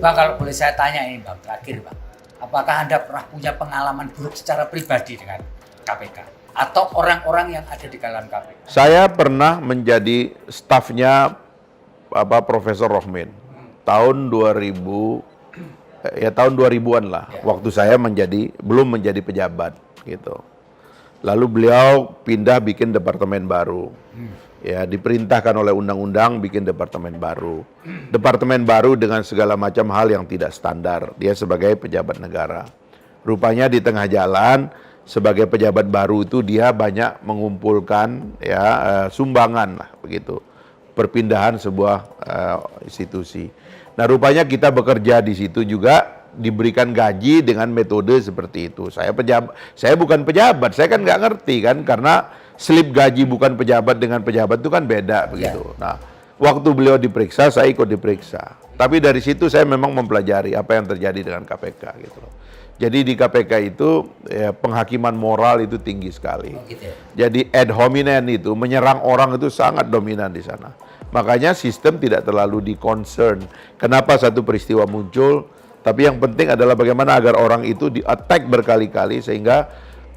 Bang, kalau boleh saya tanya ini Bang, terakhir Bang. Apakah Anda pernah punya pengalaman buruk secara pribadi dengan KPK? Atau orang-orang yang ada di dalam KPK? Saya pernah menjadi stafnya Profesor Rohmin. Tahun 2000, tahun 2000-an lah. Ya. Waktu saya belum menjadi pejabat gitu. Lalu beliau pindah bikin departemen baru. Ya, diperintahkan oleh undang-undang bikin departemen baru. Departemen baru dengan segala macam hal yang tidak standar. Dia sebagai pejabat negara. Rupanya di tengah jalan sebagai pejabat baru itu dia banyak mengumpulkan sumbangan lah begitu. Perpindahan sebuah institusi. Nah, rupanya kita bekerja di situ juga diberikan gaji dengan metode seperti itu. Saya bukan pejabat, saya kan nggak ngerti kan, karena slip gaji bukan pejabat dengan pejabat itu kan beda begitu. Nah, waktu beliau diperiksa, saya ikut diperiksa. Tapi dari situ saya memang mempelajari apa yang terjadi dengan KPK gitu loh. Jadi di KPK itu penghakiman moral itu tinggi sekali. Oh, gitu ya? Jadi ad hominem itu menyerang orang itu sangat dominan di sana. Makanya sistem tidak terlalu di-concern. Kenapa satu peristiwa muncul, tapi yang penting adalah bagaimana agar orang itu di-attack berkali-kali sehingga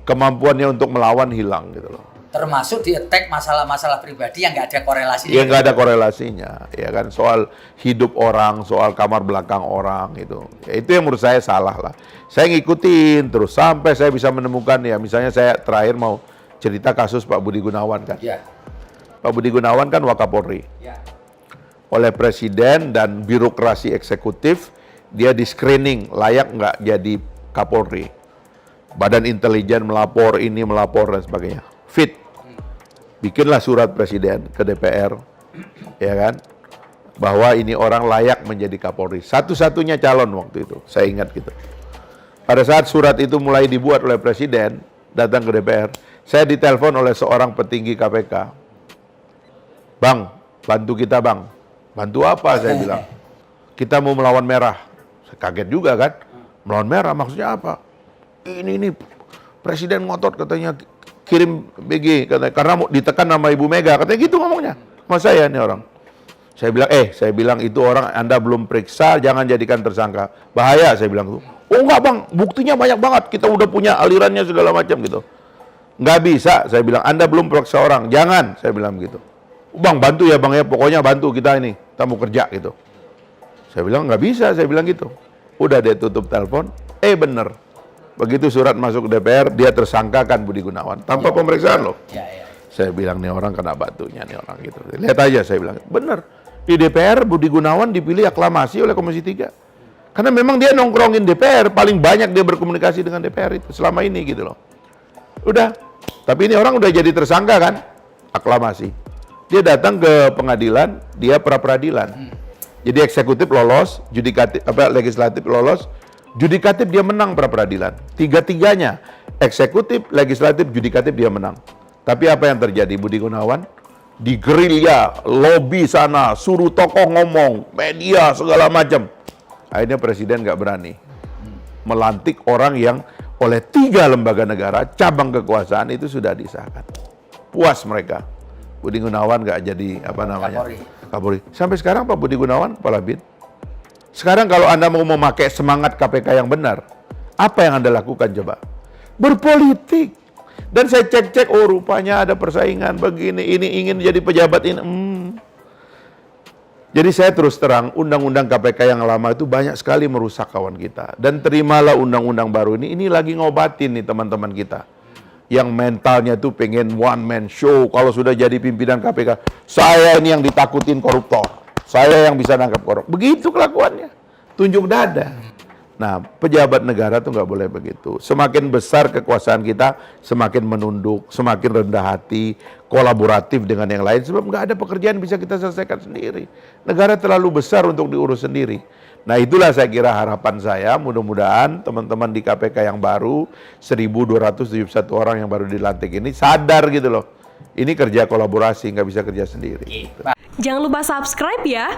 kemampuannya untuk melawan hilang gitu loh. Termasuk di-attack masalah-masalah pribadi yang nggak ada korelasinya. Ya nggak ada korelasinya, ya kan, soal hidup orang, soal kamar belakang orang itu. Ya, itu yang menurut saya salah lah. Saya ngikutin terus sampai saya bisa menemukan, ya misalnya saya terakhir mau cerita kasus Pak Budi Gunawan kan. Ya. Pak Budi Gunawan kan Wakapolri. Ya. Oleh Presiden dan birokrasi eksekutif, dia di screening layak nggak jadi Kapolri. Badan intelijen melapor, ini melapor dan sebagainya. Fit. Bikinlah surat Presiden ke DPR, ya kan, bahwa ini orang layak menjadi Kapolri. Satu-satunya calon waktu itu, saya ingat gitu. Pada saat surat itu mulai dibuat oleh Presiden, datang ke DPR, saya ditelepon oleh seorang petinggi KPK. Bang, bantu kita bang. Bantu apa? Saya bilang. Kita mau melawan merah. Saya kaget juga kan. Melawan merah maksudnya apa? Ini Presiden ngotot katanya kirim BG katanya, karena mau ditekan sama Ibu Mega, katanya gitu ngomongnya. Mas saya nih orang. Saya bilang itu orang Anda belum periksa, jangan jadikan tersangka. Bahaya, saya bilang tuh. Oh enggak bang, buktinya banyak banget, kita udah punya alirannya segala macam gitu. Nggak bisa, saya bilang, Anda belum periksa orang, jangan, saya bilang gitu. Bang bantu ya bang ya, pokoknya bantu kita ini, kita mau kerja gitu. Saya bilang nggak bisa, saya bilang gitu. Udah dia tutup telepon, bener. Begitu surat masuk ke DPR, dia tersangkakan Budi Gunawan tanpa pemeriksaan loh. Saya bilang nih orang kena batunya nih orang gitu. Lihat aja, saya bilang bener. Di DPR Budi Gunawan dipilih aklamasi oleh Komisi 3. Karena memang dia nongkrongin DPR, paling banyak dia berkomunikasi dengan DPR itu selama ini gitu loh. Udah, tapi ini orang udah jadi tersangka kan, aklamasi. Dia datang ke pengadilan, dia pra-peradilan. Jadi eksekutif lolos, legislatif lolos. Judikatif dia menang pra-peradilan. Tiga-tiganya, eksekutif, legislatif, judikatif dia menang. Tapi apa yang terjadi? Budi Gunawan digerilya, lobby sana, suruh tokoh ngomong, media segala macam. Akhirnya Presiden nggak berani melantik orang yang oleh 3 lembaga negara, cabang kekuasaan itu sudah disahkan. Puas mereka. Budi Gunawan nggak jadi Kapolri. Sampai sekarang Pak Budi Gunawan kepala BIN. Sekarang kalau Anda mau memakai semangat KPK yang benar, apa yang Anda lakukan coba? Berpolitik. Dan saya cek-cek, oh rupanya ada persaingan begini, ini ingin jadi pejabat ini. Jadi saya terus terang, undang-undang KPK yang lama itu banyak sekali merusak kawan kita. Dan terimalah undang-undang baru ini lagi ngobatin nih teman-teman kita. Yang mentalnya tuh pengen one man show, kalau sudah jadi pimpinan KPK, saya ini yang ditakutin koruptor. Saya yang bisa nangkap koruptor. Begitu kelakuannya. Tunjuk dada. Nah, pejabat negara tuh nggak boleh begitu. Semakin besar kekuasaan kita, semakin menunduk, semakin rendah hati, kolaboratif dengan yang lain. Sebab nggak ada pekerjaan bisa kita selesaikan sendiri. Negara terlalu besar untuk diurus sendiri. Nah, itulah saya kira harapan saya. Mudah-mudahan teman-teman di KPK yang baru, 1.271 orang yang baru dilantik ini sadar gitu loh. Ini kerja kolaborasi, nggak bisa kerja sendiri. Jangan lupa subscribe ya.